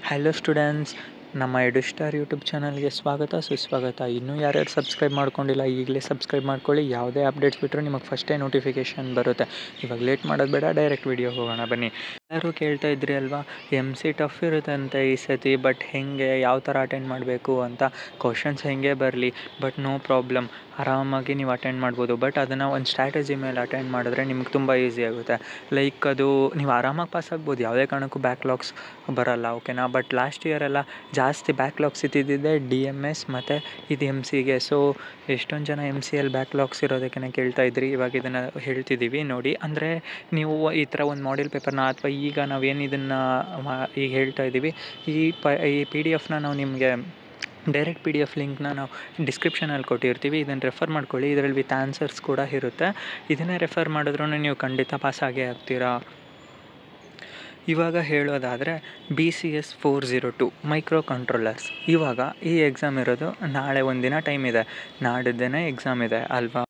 Hello students, ನಮ್ಮ ಎಡುಸ್ಟಾರ್ YouTube ಚಾನಲ್ಗೆ ಸ್ವಾಗತ ಸುಸ್ವಾಗತ. ಇನ್ನೂ ಯಾರ್ಯಾರು ಸಬ್ಸ್ಕ್ರೈಬ್ ಮಾಡ್ಕೊಂಡಿಲ್ಲ ಈಗಲೇ ಸಬ್ಸ್ಕ್ರೈಬ್ ಮಾಡ್ಕೊಳ್ಳಿ. ಯಾವುದೇ ಅಪ್ಡೇಟ್ಸ್ ಬಿಟ್ಟರು ನಿಮಗೆ ಫಸ್ಟೇ ನೋಟಿಫಿಕೇಷನ್ ಬರುತ್ತೆ. ಇವಾಗ ಲೇಟ್ ಮಾಡೋದು ಬೇಡ, ಡೈರೆಕ್ಟ್ ವೀಡಿಯೋ ಹೋಗೋಣ ಬನ್ನಿ. ಎಲ್ಲರೂ ಕೇಳ್ತಾ ಇದ್ರಿ ಅಲ್ವಾ, MC ಟಫ್ ಇರುತ್ತಂತೆ ಈ ಸತಿ, ಬಟ್ ಹೆಂಗೆ ಯಾವ ಥರ ಅಟೆಂಡ್ ಮಾಡಬೇಕು ಅಂತ. ಕ್ವಶನ್ಸ್ ಹೆಂಗೆ ಬರಲಿ, ಬಟ್ ನೋ ಪ್ರಾಬ್ಲಮ್, ಆರಾಮಾಗಿ ನೀವು ಅಟೆಂಡ್ ಮಾಡ್ಬೋದು. ಬಟ್ ಅದನ್ನು ಒಂದು ಸ್ಟ್ರಾಟಜಿ ಮೇಲೆ ಅಟೆಂಡ್ ಮಾಡಿದ್ರೆ ನಿಮ್ಗೆ ತುಂಬ ಈಸಿ ಆಗುತ್ತೆ. ಲೈಕ್ ಅದು ನೀವು ಆರಾಮಾಗಿ ಪಾಸ್ ಆಗ್ಬೋದು, ಯಾವುದೇ ಕಾರಣಕ್ಕೂ ಬ್ಯಾಕ್ಲಾಗ್ಸ್ ಬರಲ್ಲ, ಓಕೆನಾ. ಬಟ್ ಲಾಸ್ಟ್ ಇಯರೆಲ್ಲ ಜಾಸ್ತಿ ಬ್ಯಾಕ್ಲಾಗ್ಸ್ ಇದ್ದಿದ್ದೆ DMS ಮತ್ತು ಇದು MCಗೆ. ಸೊ ಎಷ್ಟೊಂದು ಜನ MCಯಲ್ಲಿ ಬ್ಯಾಕ್ಲಾಗ್ಸ್ ಇರೋದಕ್ಕೆ ಕೇಳ್ತಾ ಇದ್ರಿ. ಇವಾಗ ಇದನ್ನು ಹೇಳ್ತಿದ್ದೀವಿ ನೋಡಿ. ಅಂದರೆ ನೀವು ಈ ಥರ ಒಂದು ಮಾಡೆಲ್ ಪೇಪರ್ನ, ಅಥವಾ ಈಗ ನಾವೇನು ಇದನ್ನು ಈಗ ಹೇಳ್ತಾ ಇದ್ದೀವಿ, ಈ PDF ನಾವು ನಿಮಗೆ ಡೈರೆಕ್ಟ್ PDF ಲಿಂಕ್ನ ನಾವು ಡಿಸ್ಕ್ರಿಪ್ಷನಲ್ಲಿ ಕೊಟ್ಟಿರ್ತೀವಿ. ಇದನ್ನು ರೆಫರ್ ಮಾಡ್ಕೊಳ್ಳಿ. ಇದರಲ್ಲಿ ವಿತ್ ಆನ್ಸರ್ಸ್ ಕೂಡ ಇರುತ್ತೆ. ಇದನ್ನೇ ರೆಫರ್ ಮಾಡಿದ್ರೂ ನೀವು ಖಂಡಿತ ಪಾಸ್ ಆಗೇ ಆಗ್ತೀರಾ. ಇವಾಗ ಹೇಳೋದಾದರೆ BCS 402 ಮೈಕ್ರೋ ಕಂಟ್ರೋಲರ್ಸ್. ಇವಾಗ ಈ ಎಕ್ಸಾಮ್ ಇರೋದು ನಾಳೆ ಒಂದಿನ ಟೈಮ್ ಇದೆ, ನಾಡಿದ್ದೇನೆ ಎಕ್ಸಾಮ್ ಇದೆ ಅಲ್ವಾ.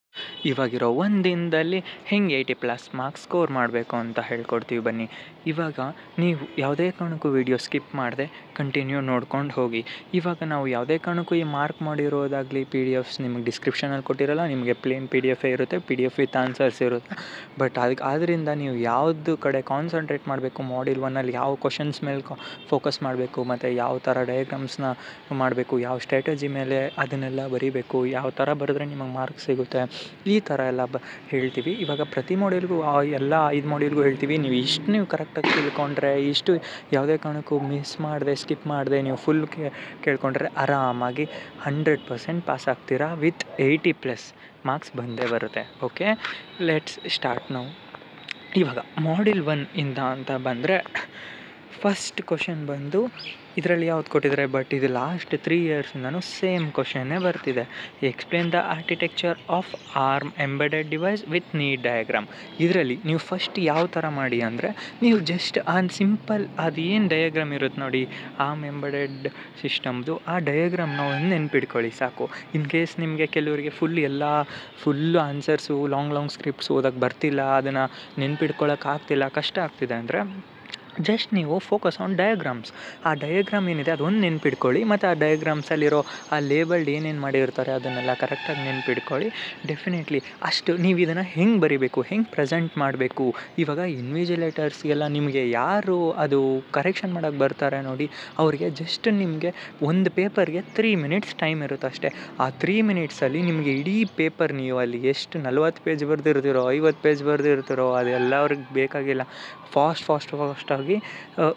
ಇವಾಗಿರೋ ಒಂದು ದಿನದಲ್ಲಿ ಹೆಂಗೆ 80+ ಮಾರ್ಕ್ಸ್ ಸ್ಕೋರ್ ಮಾಡಬೇಕು ಅಂತ ಹೇಳ್ಕೊಡ್ತೀವಿ ಬನ್ನಿ. ಇವಾಗ ನೀವು ಯಾವುದೇ ಕಾರಣಕ್ಕೂ ವಿಡಿಯೋ ಸ್ಕಿಪ್ ಮಾಡದೆ ಕಂಟಿನ್ಯೂ ನೋಡ್ಕೊಂಡು ಹೋಗಿ. ಇವಾಗ ನಾವು ಯಾವುದೇ ಕಾರಣಕ್ಕೂ ಈ ಮಾರ್ಕ್ ಮಾಡಿರೋದಾಗಲಿ PDFs ನಿಮಗೆ ಡಿಸ್ಕ್ರಿಪ್ಷನಲ್ಲಿ ಕೊಟ್ಟಿರಲ್ಲ, ನಿಮಗೆ ಪ್ಲೇನ್ PDF ಇರುತ್ತೆ, PDF ವಿತ್ ಆನ್ಸರ್ಸ್ ಇರುತ್ತೆ. ಬಟ್ ಆದ್ದರಿಂದ ನೀವು ಯಾವುದು ಕಡೆ ಕಾನ್ಸಂಟ್ರೇಟ್ ಮಾಡಬೇಕು, ಮಾಡ್ಯೂಲ್ 1ಅಲ್ಲಿ ಯಾವ ಕ್ವಶನ್ಸ್ ಮೇಲೆ ಫೋಕಸ್ ಮಾಡಬೇಕು, ಮತ್ತು ಯಾವ ಥರ ಡಯಾಗ್ರಾಮ್ಸ್ನ ಮಾಡಬೇಕು, ಯಾವ ಸ್ಟ್ರಾಟಜಿ ಮೇಲೆ ಅದನ್ನೆಲ್ಲ ಬರೀಬೇಕು, ಯಾವ ಥರ ಬರೆದ್ರೆ ನಿಮಗೆ ಮಾರ್ಕ್ಸ್ ಸಿಗುತ್ತೆ, ಈ ಥರ ಎಲ್ಲ ಹೇಳ್ತೀವಿ. ಇವಾಗ ಪ್ರತಿ ಮಾಡ್ಯೂಲ್ಗೂ ಎಲ್ಲ 5 ಮಾಡ್ಯೂಲ್ಗೂ ಹೇಳ್ತೀವಿ. ನೀವು ಕರೆಕ್ಟಾಗಿ ತಿಳ್ಕೊಂಡ್ರೆ, ಇಷ್ಟು ಯಾವುದೇ ಕಾರಣಕ್ಕೂ ಮಿಸ್ ಮಾಡದೆ, ಸ್ಕಿಪ್ ಮಾಡದೆ ನೀವು ಫುಲ್ ಕೇಳ್ಕೊಂಡ್ರೆ ಆರಾಮಾಗಿ 100% ಪಾಸ್ ಆಗ್ತೀರಾ. ವಿತ್ 80+ ಮಾರ್ಕ್ಸ್ ಬಂದೇ ಬರುತ್ತೆ. ಓಕೆ, ಲೆಟ್ಸ್ ಸ್ಟಾರ್ಟ್ ನಾವು. ಇವಾಗ ಮಾಡ್ಯೂಲ್ 1 ಇಂದ ಅಂತ ಬಂದರೆ ಫಸ್ಟ್ ಕ್ವಶನ್ ಬಂದು ಇದರಲ್ಲಿ ಯಾವ್ದು ಕೊಟ್ಟಿದ್ದಾರೆ, ಬಟ್ ಇದು ಲಾಸ್ಟ್ 3 ಇಯರ್ಸಿಂದನೂ ಸೇಮ್ ಕ್ವಶನ್ನೇ ಬರ್ತಿದೆ. Explain the architecture of ARM embedded device with need diagram. ಇದರಲ್ಲಿ ನೀವು ಫಸ್ಟ್ ಯಾವ ಥರ ಮಾಡಿ ಅಂದರೆ, ನೀವು ಜಸ್ಟ್ ಸಿಂಪಲ್ ಅದೇನು ಡಯಾಗ್ರಾಮ್ ಇರುತ್ತೆ ನೋಡಿ, ARM ಎಂಬೆಡೆಡ್ ಸಿಸ್ಟಮ್ದು ಆ ಡಯಾಗ್ರಾಮ್ನ ಒಂದು ನೆನ್ಪಿಟ್ಕೊಳ್ಳಿ ಸಾಕು. ಇನ್ ಕೇಸ್ ನಿಮಗೆ ಕೆಲವರಿಗೆ ಫುಲ್ಲು ಆನ್ಸರ್ಸು ಲಾಂಗ್ ಸ್ಕ್ರಿಪ್ಟ್ಸ್ ಓದೋಕ್ಕೆ ಬರ್ತಿಲ್ಲ, ಅದನ್ನು ನೆನ್ಪಿಟ್ಕೊಳ್ಳೋಕೆ ಆಗ್ತಿಲ್ಲ, ಕಷ್ಟ ಆಗ್ತಿದೆ ಅಂದರೆ ಜಸ್ಟ್ ನೀವು ಫೋಕಸ್ ಆನ್ ಡಯಾಗ್ರಾಮ್ಸ್. ಆ ಡಯಾಗ್ರಾಮ್ ಏನಿದೆ ಅದೊಂದು ನೆನ್ಪಿಟ್ಕೊಳ್ಳಿ, ಮತ್ತು ಆ ಡಯಾಗ್ರಾಮ್ಸಲ್ಲಿರೋ ಆ ಲೇಬಲ್ಡ್ ಏನೇನು ಮಾಡಿರ್ತಾರೆ ಅದನ್ನೆಲ್ಲ ಕರೆಕ್ಟಾಗಿ ನೆನ್ಪಿಟ್ಕೊಳ್ಳಿ. ಡೆಫಿನೆಟ್ಲಿ ಅಷ್ಟು ನೀವು ಇದನ್ನು ಹೆಂಗೆ ಬರಿಬೇಕು, ಹೆಂಗೆ ಪ್ರೆಸೆಂಟ್ ಮಾಡಬೇಕು. ಇವಾಗ ಇನ್ವಿಜಿಲೇಟರ್ಸ್ಗೆಲ್ಲ ನಿಮಗೆ ಯಾರು ಅದು ಕರೆಕ್ಷನ್ ಮಾಡೋಕ್ಕೆ ಬರ್ತಾರೆ ನೋಡಿ, ಅವರಿಗೆ ಜಸ್ಟ್ ನಿಮಗೆ ಒಂದು ಪೇಪರ್ಗೆ 3 ಮಿನಿಟ್ಸ್ ಟೈಮ್ ಇರುತ್ತೆ ಅಷ್ಟೇ. ಆ 3 ಮಿನಿಟ್ಸಲ್ಲಿ ನಿಮಗೆ ಇಡೀ ಪೇಪರ್, ನೀವು ಅಲ್ಲಿ ಎಷ್ಟು 40 ಪೇಜ್ ಬರೆದಿರ್ತೀರೋ, 50 ಪೇಜ್ ಬರೆದಿರ್ತೀರೋ, ಅದೆಲ್ಲ ಅವ್ರಿಗೆ ಬೇಕಾಗಿಲ್ಲ. ಫಾಸ್ಟಾಗಿ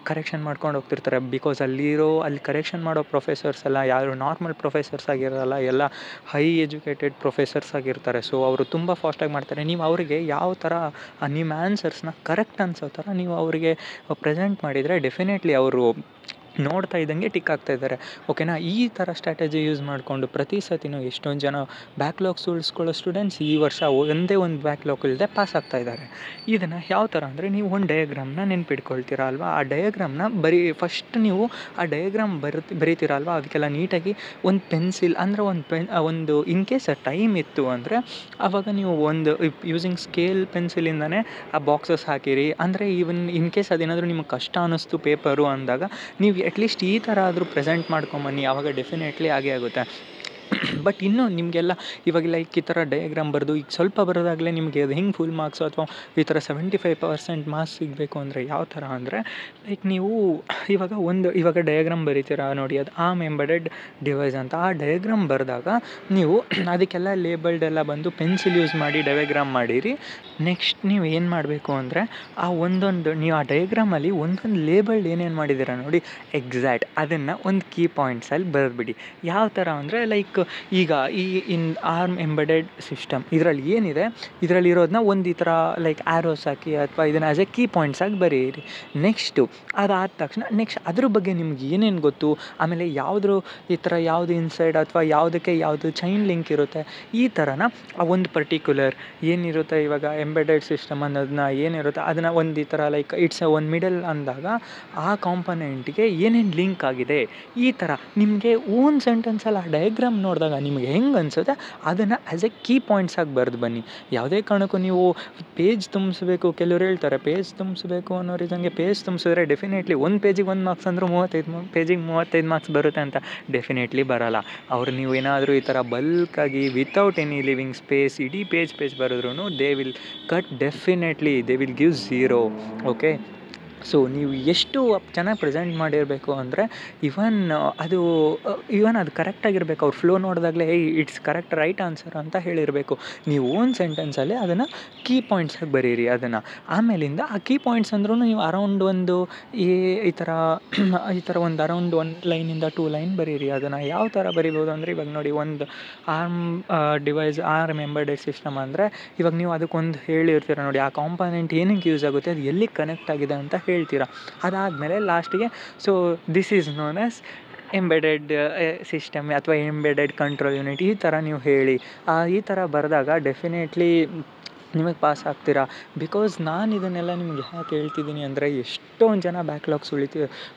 ಕರೆಕ್ಷನ್ ಮಾಡ್ಕೊಂಡು ಹೋಗ್ತಿರ್ತಾರೆ. ಬಿಕಾಸ್ ಅಲ್ಲಿ ಕರೆಕ್ಷನ್ ಮಾಡೋ ಪ್ರೊಫೆಸರ್ಸ್ ಎಲ್ಲ ಯಾರು ನಾರ್ಮಲ್ ಪ್ರೊಫೆಸರ್ಸ್ ಆಗಿರಲ್ಲ, ಎಲ್ಲ ಹೈ ಎಜುಕೇಟೆಡ್ ಪ್ರೊಫೆಸರ್ಸ್ ಆಗಿರ್ತಾರೆ. ಸೊ ಅವರು ತುಂಬ ಫಾಸ್ಟಾಗಿ ಮಾಡ್ತಾರೆ. ನೀವು ಅವರಿಗೆ ಯಾವ ಥರ ನಿಮ್ಮ ಆನ್ಸರ್ಸ್ನ ಕರೆಕ್ಟ್ ಅನ್ಸೋ ಥರ ನೀವು ಅವರಿಗೆ ಪ್ರೆಸೆಂಟ್ ಮಾಡಿದರೆ ಡೆಫಿನೆಟ್ಲಿ ಅವರು ನೋಡ್ತಾ ಇದ್ದಂಗೆ ಟಿಕ್ ಆಗ್ತಾ ಇದ್ದಾರೆ, ಓಕೆನಾ. ಈ ಥರ ಸ್ಟ್ರಾಟಜಿ ಯೂಸ್ ಮಾಡಿಕೊಂಡು ಪ್ರತಿ ಸತಿನೂ ಎಷ್ಟೊಂದು ಜನ ಬ್ಯಾಕ್ಲಾಗ್ಸ್ ಉಳಿಸ್ಕೊಳ್ಳೋ ಸ್ಟೂಡೆಂಟ್ಸ್ ಈ ವರ್ಷ ಒಂದೇ ಒಂದು ಬ್ಯಾಕ್ಲಾಗ್ ಇಲ್ಲದೆ ಪಾಸ್ ಆಗ್ತಾ ಇದ್ದಾರೆ. ಇದನ್ನು ಯಾವ ಥರ ಅಂದರೆ, ನೀವು ಒಂದು ಡಯಾಗ್ರಾಮ್ನ ನೆನ್ಪಿಟ್ಕೊಳ್ತೀರಾ ಅಲ್ವಾ, ಆ ಡಯಾಗ್ರಾಮ್ನ ಫಸ್ಟ್ ನೀವು ಆ ಡಯಾಗ್ರಾಮ್ ಬರೀತೀರಾ ಅಲ್ವಾ, ಅದಕ್ಕೆಲ್ಲ ನೀಟಾಗಿ ಒಂದು ಪೆನ್ಸಿಲ್ ಅಂದರೆ ಒಂದು ಇನ್ ಕೇಸ್ ಟೈಮ್ ಇತ್ತು ಅಂದರೆ ಆವಾಗ ನೀವು ಒಂದು ಯೂಸಿಂಗ್ ಸ್ಕೇಲ್ ಪೆನ್ಸಿಲಿಂದನೇ ಆ ಬಾಕ್ಸಸ್ ಹಾಕಿರಿ. ಅಂದರೆ ಈವನ್ ಇನ್ ಕೇಸ್ ಅದೇನಾದರೂ ನಿಮಗೆ ಕಷ್ಟ ಅನ್ನಿಸ್ತು ಪೇಪರು ಅಂದಾಗ ನೀವು ಅಟ್ಲೀಸ್ಟ್ ಈ ಥರ ಆದರೂ ಪ್ರೆಸೆಂಟ್ ಮಾಡ್ಕೊಂಬನ್ನಿ, ಆವಾಗ ಡೆಫಿನೆಟ್ಲಿ ಆಗೇ ಆಗುತ್ತೆ. ಬಟ್ ಇನ್ನೂ ನಿಮಗೆಲ್ಲ ಇವಾಗ ಲೈಕ್ ಈ ಥರ ಡಯಾಗ್ರಾಮ್ ಬರೆದು ಈಗ ಸ್ವಲ್ಪ ಬರೋದಾಗಲೇ ನಿಮಗೆ ಅದು ಹೆಂಗೆ ಫುಲ್ ಮಾರ್ಕ್ಸು ಅಥವಾ ಈ ಥರ 75% ಮಾರ್ಕ್ಸ್ ಸಿಗಬೇಕು ಅಂದರೆ ಯಾವ ಥರ ಅಂದರೆ, ಲೈಕ್ ನೀವು ಇವಾಗ ಡಯಾಗ್ರಾಮ್ ಬರೀತೀರಾ ನೋಡಿ, ಅದು ARM ಎಂಬೆಡೆಡ್ ಡಿವೈಸ್ ಅಂತ. ಆ ಡಯಾಗ್ರಾಮ್ ಬರೆದಾಗ ನೀವು ಅದಕ್ಕೆಲ್ಲ ಲೇಬಲ್ಡ್ ಎಲ್ಲ ಬಂದು ಪೆನ್ಸಿಲ್ ಯೂಸ್ ಮಾಡಿ ಡಯಾಗ್ರಾಮ್ ಮಾಡಿರಿ. ನೆಕ್ಸ್ಟ್ ನೀವು ಏನು ಮಾಡಬೇಕು ಅಂದರೆ, ನೀವು ಆ ಡಯಾಗ್ರಾಮಲ್ಲಿ ಒಂದೊಂದು ಲೇಬಲ್ಡ್ ಏನೇನು ಮಾಡಿದ್ದೀರಾ ನೋಡಿ ಎಕ್ಸಾಕ್ಟ್ ಅದನ್ನು ಒಂದು ಕೀ ಪಾಯಿಂಟ್ಸಲ್ಲಿ ಬರೆದ್ಬಿಡಿ. ಯಾವ ಥರ ಅಂದರೆ, ಲೈಕ್ ಈಗ ARM ಎಂಬೆಡೆಡ್ ಸಿಸ್ಟಮ್ ಇದರಲ್ಲಿ ಏನಿದೆ, ಇದರಲ್ಲಿರೋದನ್ನ ಒಂದು ಈ ಥರ ಲೈಕ್ ಆ್ಯರೋಸ್ ಹಾಕಿ ಅಥವಾ ಇದನ್ನು ಆ್ಯಸ್ ಎ ಕೀ ಪಾಯಿಂಟ್ಸ್ ಆಗಿ ಬರೀರಿ. ನೆಕ್ಸ್ಟು ಅದಾದ ತಕ್ಷಣ ನೆಕ್ಸ್ಟ್ ಅದ್ರ ಬಗ್ಗೆ ನಿಮ್ಗೆ ಏನೇನು ಗೊತ್ತು, ಆಮೇಲೆ ಈ ಥರ ಯಾವುದು ಇನ್ಸೈಡ್ ಅಥವಾ ಯಾವುದು ಚೈನ್ ಲಿಂಕ್ ಇರುತ್ತೆ, ಈ ಥರನ ಆ ಒಂದು ಪರ್ಟಿಕ್ಯುಲರ್ ಏನಿರುತ್ತೆ ಇವಾಗ ಎಂಬೆಡೆಡ್ ಸಿಸ್ಟಮ್ ಅನ್ನೋದನ್ನ ಏನಿರುತ್ತೆ ಅದನ್ನು ಒಂದು ಈ ಥರ ಲೈಕ್ ಇಟ್ಸ್ ಒಂದು ಮಿಡಲ್ ಅಂದಾಗ ಆ ಕಾಂಪೊನೆಂಟಿಗೆ ಏನೇನು ಲಿಂಕ್ ಆಗಿದೆ, ಈ ಥರ ನಿಮಗೆ ಓನ್ ಸೆಂಟೆನ್ಸಲ್ಲಿ ಆ ಡಯಾಗ್ರಾಮ್ ನೋಡಿದಾಗ ನಿಮಗೆ ಹೆಂಗೆ ಅನಿಸುತ್ತೆ ಅದನ್ನು ಆ್ಯಸ್ ಎ ಕೀ ಪಾಯಿಂಟ್ಸಾಗಿ ಬರೆದು ಬನ್ನಿ. ಯಾವುದೇ ಕಾರಣಕ್ಕೂ ನೀವು ಪೇಜ್ ತುಂಬಿಸ್ಬೇಕು, ಕೆಲವ್ರು ಹೇಳ್ತಾರೆ ಪೇಜ್ ತುಂಬಿಸ್ಬೇಕು ಅನ್ನೋ ರೀಸನ್ಗೆ ಪೇಜ್ ತುಂಬಿಸಿದ್ರೆ ಡೆಫಿನೆಟ್ಲಿ ಒಂದು ಪೇಜಿಗೆ 1 ಮಾರ್ಕ್ಸ್ ಅಂದರೂ 35 ಪೇಜಿಗೆ 35 ಮಾರ್ಕ್ಸ್ ಬರುತ್ತೆ ಅಂತ ಡೆಫಿನೆಟ್ಲಿ ಬರೋಲ್ಲ. ಅವ್ರು ನೀವು ಏನಾದರೂ ಈ ಥರ ಬಲ್ಕಾಗಿ ವಿತೌಟ್ ಎನಿ ಲಿವಿಂಗ್ ಸ್ಪೇಸ್ ಇಡೀ ಪೇಜ್ ಬರೆದ್ರೂ they will cut, definitely they will give 0. Okay, so ನೀವು ಎಷ್ಟು ಚೆನ್ನಾಗಿ ಪ್ರೆಸೆಂಟ್ ಮಾಡಿರಬೇಕು ಅಂದರೆ ಇವನ್ ಅದು ಕರೆಕ್ಟಾಗಿರಬೇಕು. ಅವ್ರ ಫ್ಲೋ ನೋಡಿದಾಗಲೇ ಇಟ್ಸ್ ಕರೆಕ್ಟ್, ರೈಟ್ ಆನ್ಸರ್ ಅಂತ ಹೇಳಿರಬೇಕು. ನೀವು ಒಂದು ಸೆಂಟೆನ್ಸಲ್ಲಿ ಅದನ್ನು ಕೀ ಪಾಯಿಂಟ್ಸಾಗಿ ಬರೀರಿ ಅದನ್ನು. ಆಮೇಲಿಂದ ಆ ಕೀ ಪಾಯಿಂಟ್ಸ್ ಅಂದ್ರೂ ನೀವು ಅರೌಂಡ್ ಒಂದು ಈ ಥರ ಒಂದು ಅರೌಂಡ್ 1 ಲೈನಿಂದ 2 ಲೈನ್ ಬರೀರಿ. ಅದನ್ನು ಯಾವ ಥರ ಬರಿಬೋದು ಅಂದರೆ, ಇವಾಗ ನೋಡಿ, ಒಂದು ಆರ್ಮ್ ಎಂಬೆಡೆಡ್ ಸಿಸ್ಟಮ್ ಅಂದರೆ ಇವಾಗ ನೀವು ಅದಕ್ಕೊಂದು ಹೇಳಿರ್ತೀರ ನೋಡಿ, ಆ ಕಾಂಪೊನೆಂಟ್ ಏನಕ್ಕೆ ಯೂಸ್ ಆಗುತ್ತೆ, ಅದು ಎಲ್ಲಿ ಕನೆಕ್ಟ್ ಆಗಿದೆ ಅಂತ ಹೇಳ್ತೀರಾ. ಅದಾದಮೇಲೆ ಲಾಸ್ಟಿಗೆ so this is known as embedded system ಅಥವಾ ಎಂಬೆಡೆಡ್ ಕಂಟ್ರೋಲ್ ಯೂನಿಟ್, ಈ ಥರ ನೀವು ಹೇಳಿ. ಈ ಥರ ಬರೆದಾಗ ಡೆಫಿನೆಟ್ಲಿ ನಿಮಗೆ ಪಾಸ್ ಆಗ್ತೀರಾ. ಬಿಕಾಸ್ ನಾನು ಇದನ್ನೆಲ್ಲ ನಿಮ್ಗೆ ಯಾಕೆ ಹೇಳ್ತಿದ್ದೀನಿ ಅಂದರೆ, ಎಷ್ಟೊಂದು ಜನ ಬ್ಯಾಕ್ಲಾಗ್ಸ್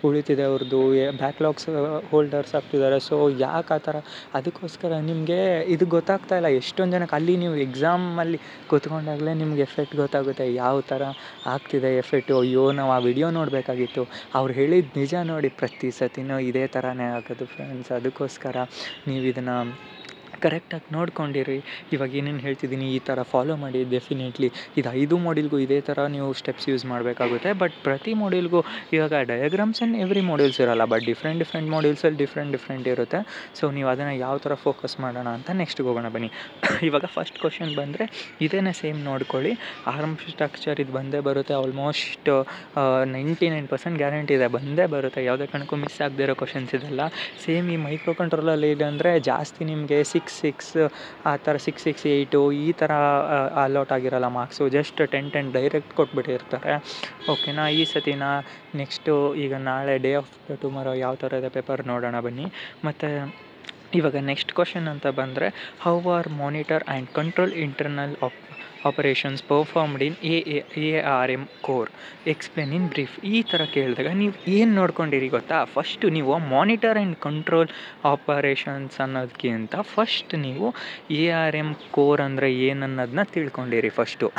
ಉಳಿತಿದೆ ಅವ್ರದ್ದು, ಬ್ಯಾಕ್ಲಾಗ್ಸ್ ಹೋಲ್ಡರ್ಸ್ ಆಗ್ತಿದ್ದಾರೆ. ಸೊ ಯಾಕೆ ಆ ಥರ, ಅದಕ್ಕೋಸ್ಕರ ನಿಮಗೆ ಇದು ಗೊತ್ತಾಗ್ತಾ ಇಲ್ಲ. ಎಷ್ಟೊಂದು ಜನಕ್ಕೆ ಅಲ್ಲಿ ನೀವು ಎಕ್ಸಾಮಲ್ಲಿ ಕೂತ್ಕೊಂಡಾಗಲೇ ನಿಮ್ಗೆ ಎಫೆಕ್ಟ್ ಗೊತ್ತಾಗುತ್ತೆ, ಯಾವ ಥರ ಆಗ್ತಿದೆ ಎಫೆಕ್ಟು. ಅಯ್ಯೋ, ನಾವು ಆ ವಿಡಿಯೋ ನೋಡಬೇಕಾಗಿತ್ತು, ಅವ್ರು ಹೇಳಿದ ನಿಜ ನೋಡಿ, ಪ್ರತಿ ಸತಿನೂ ಇದೇ ಥರನೇ ಆಗೋದು ಫ್ರೆಂಡ್ಸ್. ಅದಕ್ಕೋಸ್ಕರ ನೀವು ಇದನ್ನು ಕರೆಕ್ಟಾಗಿ ನೋಡ್ಕೊಂಡಿರಿ. ಇವಾಗ ಏನೇನು ಹೇಳ್ತಿದ್ದೀನಿ ಈ ಥರ ಫಾಲೋ ಮಾಡಿ. ಡೆಫಿನೆಟ್ಲಿ ಇದು 5 ಮಾಡ್ಯೂಲ್ಗೂ ಇದೇ ಥರ ನೀವು ಸ್ಟೆಪ್ಸ್ ಯೂಸ್ ಮಾಡಬೇಕಾಗುತ್ತೆ. ಬಟ್ ಪ್ರತಿ ಮಾಡ್ಯೂಲ್ಗೂ ಇವಾಗ ಡಯಾಗ್ರಾಮ್ಸ್ ಆ್ಯಂಡ್ ಎವ್ರಿ ಮಾಡ್ಯೂಲ್ಸ್ ಇರೋಲ್ಲ, ಬಟ್ ಡಿಫ್ರೆಂಟ್ ಮಾಡ್ಯೂಲ್ಸಲ್ಲಿ ಡಿಫ್ರೆಂಟ್ ಇರುತ್ತೆ. ಸೊ ನೀವು ಅದನ್ನು ಯಾವ ಥರ ಫೋಕಸ್ ಮಾಡೋಣ ಅಂತ ನೆಕ್ಸ್ಟ್ಗೆ ಹೋಗೋಣ ಬನ್ನಿ. ಇವಾಗ ಫಸ್ಟ್ ಕ್ವಶನ್ ಬಂದರೆ ಇದೇನೇ ಸೇಮ್ ನೋಡ್ಕೊಳ್ಳಿ. ಆರ್ಮ್ ಸ್ಟ್ರಕ್ಚರ್ ಇದು ಬಂದೇ ಬರುತ್ತೆ. ಆಲ್ಮೋಸ್ಟ್ 99% ಗ್ಯಾರಂಟಿ ಇದೆ, ಬಂದೇ ಬರುತ್ತೆ. ಯಾವುದೇ ಕಾರಣಕ್ಕೂ ಮಿಸ್ ಆಗದೇ ಇರೋ ಕ್ವಶನ್ಸ್ ಇದೆಲ್ಲ. ಸೇಮ್ ಈ ಮೈಕ್ರೋ ಕಂಟ್ರೋಲಲ್ಲಿ ಇದೆ ಅಂದರೆ ಜಾಸ್ತಿ ನಿಮಗೆ 6 ಆ ಥರ 6, 8 ಈ ಥರ ಅಲಾಟ್ ಆಗಿರೋಲ್ಲ ಮಾರ್ಕ್ಸು. Just 10 direct ಕೊಟ್ಬಿಟ್ಟಿರ್ತಾರೆ. ಓಕೆನಾ, ಈ ಸತಿನ ನೆಕ್ಸ್ಟು ಈಗ ನಾಳೆ ಡೇ ಆಫ್ ಟುಮಾರೋ ಯಾವ ಥರ ಇದೆ ಪೇಪರ್ ನೋಡೋಣ ಬನ್ನಿ. ಮತ್ತು ಇವಾಗ ನೆಕ್ಸ್ಟ್ ಕ್ವಶನ್ ಅಂತ ಬಂದರೆ, how are monitor and control internal operations performed in ARM core, explain in brief. ಈ ಥರ ಕೇಳಿದಾಗ ನೀವು ಏನು ನೋಡ್ಕೊಂಡಿರಿ ಗೊತ್ತಾ, ಫಸ್ಟು ನೀವು ಮಾನಿಟರ್ ಆ್ಯಂಡ್ ಕಂಟ್ರೋಲ್ ಆಪರೇಷನ್ಸ್ ಅನ್ನೋದಕ್ಕಿಂತ ಫಸ್ಟ್ ನೀವು ARM ಕೋರ್ ಅಂದರೆ ಏನನ್ನೋದನ್ನ ತಿಳ್ಕೊಂಡಿರಿ. ಫಸ್ಟು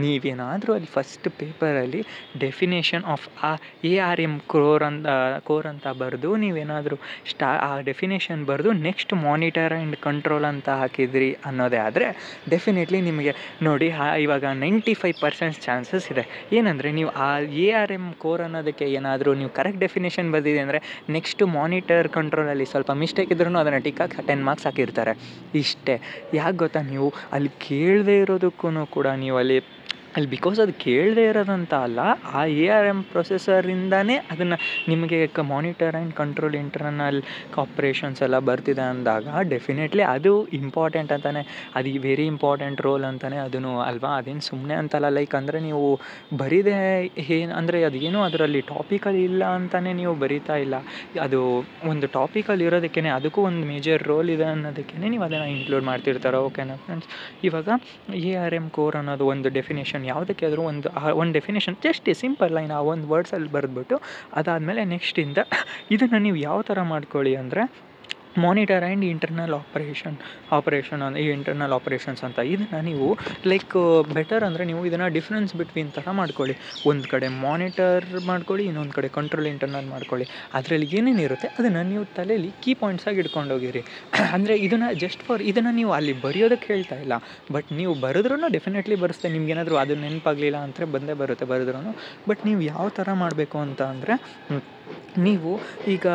ನೀವೇನಾದರೂ ಅಲ್ಲಿ ಫಸ್ಟ್ ಪೇಪರಲ್ಲಿ ಡೆಫಿನೇಷನ್ ಆಫ್ ARM ಕೋರ್ ಅಂತ ಬರೆದು ನೀವೇನಾದರೂ ಆ ಡೆಫಿನೇಷನ್ ಬರೆದು ನೆಕ್ಸ್ಟ್ ಮಾನಿಟರ್ ಆ್ಯಂಡ್ ಕಂಟ್ರೋಲ್ ಅಂತ ಹಾಕಿದ್ರಿ ಅನ್ನೋದೇ ಆದರೆ ಡೆಫಿನೆಟ್ಲಿ ನಿಮಗೆ ನೋಡಿ ಇವಾಗ 95% ಚಾನ್ಸಸ್ ಇದೆ. ಏನಂದರೆ ನೀವು ಆ ARM ಕೋರ್ ಅನ್ನೋದಕ್ಕೆ ಏನಾದರೂ ನೀವು ಕರೆಕ್ಟ್ ಡೆಫಿನೇಷನ್ ಬಂದಿದೆ ಅಂದರೆ ನೆಕ್ಸ್ಟು ಮಾನಿಟರ್ ಕಂಟ್ರೋಲಲ್ಲಿ ಸ್ವಲ್ಪ ಮಿಸ್ಟೇಕ್ ಇದ್ರೂ ಅದನ್ನು ಟಿಕ್ಕಾಗಿ 10 ಮಾರ್ಕ್ಸ್ ಹಾಕಿರ್ತಾರೆ. ಇಷ್ಟೇ. ಯಾಕೆ ಗೊತ್ತಾ, ನೀವು ಅಲ್ಲಿ ಕೇಳದೇ ಇರೋದಕ್ಕೂ ಕೂಡ ನೀವು ಅಲ್ಲಿ ಬಿಕಾಸ್ ಅದು ಕೇಳದೇ ಇರೋದಂತ ಅಲ್ಲ, ಆ ARM ಪ್ರೊಸೆಸರಿಂದನೇ ಅದನ್ನು ನಿಮಗೆ monitor and control internal operations ಎಲ್ಲ ಬರ್ತಿದೆ ಅಂದಾಗ ಡೆಫಿನೆಟ್ಲಿ ಅದು ಇಂಪಾರ್ಟೆಂಟ್ ಅಂತಲೇ, ಅದು ವೆರಿ ಇಂಪಾರ್ಟೆಂಟ್ ರೋಲ್ ಅಂತಲೇ ಅದೂ ಅಲ್ವಾ. ಅದೇನು ಸುಮ್ಮನೆ ಅಂತಲ್ಲ. ಲೈಕ್ ಅಂದರೆ ನೀವು ಬರೀದೆ ಅಂದರೆ ಅದೇನೋ ಅದರಲ್ಲಿ ಟಾಪಿಕಲ್ಲಿ ಇಲ್ಲ ಅಂತಲೇ ನೀವು ಬರೀತಾ ಇಲ್ಲ, ಅದು ಒಂದು ಟಾಪಿಕಲ್ಲಿ ಇರೋದಕ್ಕೇ ಅದಕ್ಕೂ ಒಂದು ಮೇಜರ್ ರೋಲ್ ಇದೆ ಅನ್ನೋದಕ್ಕೇ ನೀವು ಅದನ್ನು ಇನ್ಕ್ಲೂಡ್ ಮಾಡ್ತಿರ್ತಾರೆ. ಓಕೆನಾ ಫ್ರೆಂಡ್ಸ್. ಇವಾಗ ARM ಕೋರ್ ಅನ್ನೋದು ಒಂದು ಡೆಫಿನೇಷನ್, ಯಾವುದಕ್ಕೆ ಆದರೂ ಒಂದು ಡೆಫಿನೇಷನ್ ಜಸ್ಟ್ ಸಿಂಪಲ್ ಲೈನ್ ಆ ಒಂದು ವರ್ಡ್ಸಲ್ಲಿ ಬರೆದ್ಬಿಟ್ಟು ಅದಾದಮೇಲೆ ನೆಕ್ಸ್ಟಿಂದ ಇದನ್ನು ನೀವು ಯಾವ ಥರ ಮಾಡ್ಕೊಳ್ಳಿ ಅಂದರೆ ಮಾನಿಟರ್ ಆ್ಯಂಡ್ ಇಂಟರ್ನಲ್ ಆಪರೇಷನ್ ಈ ಇಂಟರ್ನಲ್ ಆಪರೇಷನ್ಸ್ ಅಂತ ಇದನ್ನು ನೀವು ಲೈಕ್ ಬೆಟರ್ ಅಂದರೆ ನೀವು ಇದನ್ನು ಡಿಫ್ರೆನ್ಸ್ ಬಿಟ್ವೀನ್ ಥರ ಮಾಡ್ಕೊಳ್ಳಿ. ಒಂದು ಕಡೆ ಮಾನಿಟರ್ ಮಾಡ್ಕೊಳ್ಳಿ, ಇನ್ನೊಂದು ಕಡೆ ಕಂಟ್ರೋಲ್ ಇಂಟರ್ನಲ್ ಮಾಡ್ಕೊಳ್ಳಿ. ಅದರಲ್ಲಿ ಏನೇನಿರುತ್ತೆ ಅದನ್ನು ನೀವು ತಲೆಯಲ್ಲಿ ಕೀ ಪಾಯಿಂಟ್ಸಾಗಿ ಇಟ್ಕೊಂಡೋಗಿರಿ. ಅಂದರೆ ಇದನ್ನು ಜಸ್ಟ್ ಇದನ್ನು ನೀವು ಅಲ್ಲಿ ಬರೆಯೋದಕ್ಕೆ ಹೇಳ್ತಾ ಇಲ್ಲ, ಬಟ್ ನೀವು ಬರೆದ್ರೂ ಡೆಫಿನೆಟ್ಲಿ ಬರೆಸ್ತೆ. ನಿಮ್ಗೇನಾದರೂ ಅದು ನೆನಪಾಗಲಿಲ್ಲ ಅಂದರೆ ಬಂದೇ ಬರುತ್ತೆ ಬರೆದ್ರೂ. ಬಟ್ ನೀವು ಯಾವ ಥರ ಮಾಡಬೇಕು ಅಂತ ಅಂದರೆ, ನೀವು ಈಗ